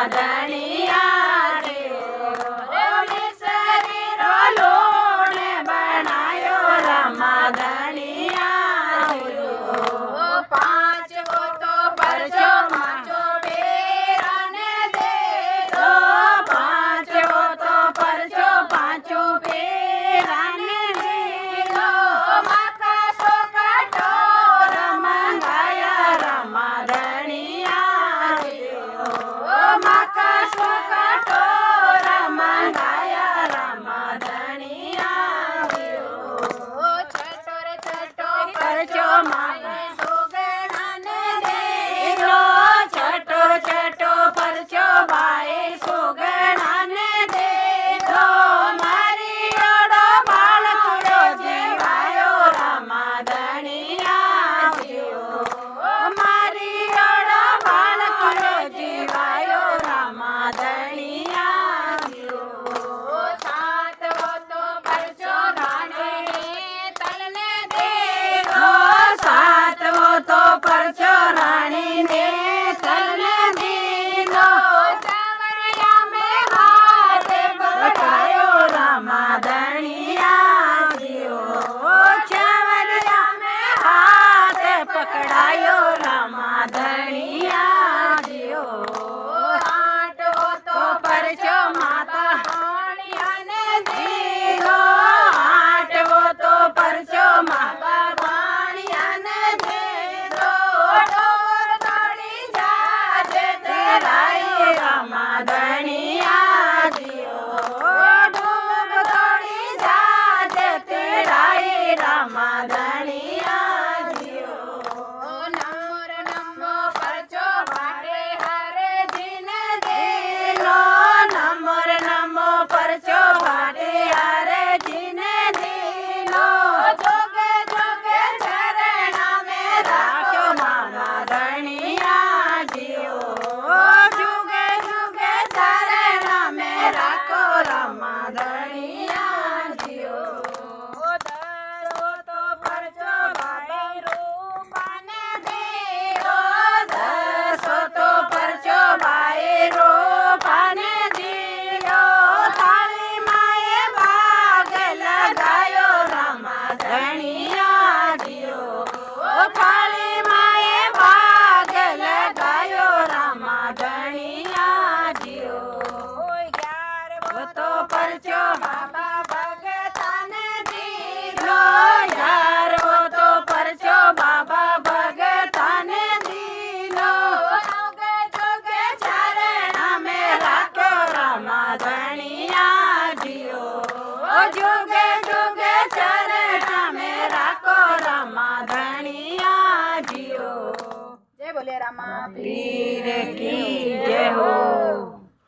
धनिया रे मिसरी रो लूण बनायो रमा धनिया पांच वो तो परचो माचो पेराने दे दो पांच वो तो परचो पांचो पेराने दे दो माका सो कटोर मंगाया रमा धनिया माका सो कटोर मंगाया रमा धनिया छटोर छटो परचो माने सुगणाने दे दो छटो छटो परचो बाए सुगणाने दे दो मारी ओडो बाळकुडो जीवायो रमा धनिया मारी ओडो बाळकुडो जीवायो रमा धनिया सात वो तो परचो राणे तलने दे दो सात वो तो परचो राणी ने तलने दे दो चवरिया में हाथ पकड़ायो रमा धनिया चवरिया में हाथ पकड़ायो रमा धनिया आठ वो तो परचो माता भाणियाने दे दो आठ वो तो परचो माता भाणियाने दे दो डोर तोड़ी जाजे तेराई रमा धनिया डूब तोड़ी जाजे तेराई रमा धनिया नमोर नमो परचो भाटे हरे जिने दे लो नमोर नमो परचो भाटे हरे जिने दे लो जोगे जोगे चरणा में राखो मामा धनिया जियो जुगे जुगे चरणा में राखो रमा धनिया जियो दरो तो परचो भाई रूपाने दे दो दसो तो परचो भाई रूपाने दियो थाली माए भाग लगायो रमा धनिया दियो थाली माए भाग लगायो रमा धनिया दियो वो तो परचो बाबा भगताने दियो यार वो तो परचो बाबा भगताने दियो जोगे जोगे चरणा में राखो रमा धनिया दियो जोगे जोगे चरणा में राखो रमा धनिया दियो जय बोले रामा पीर की जय हो।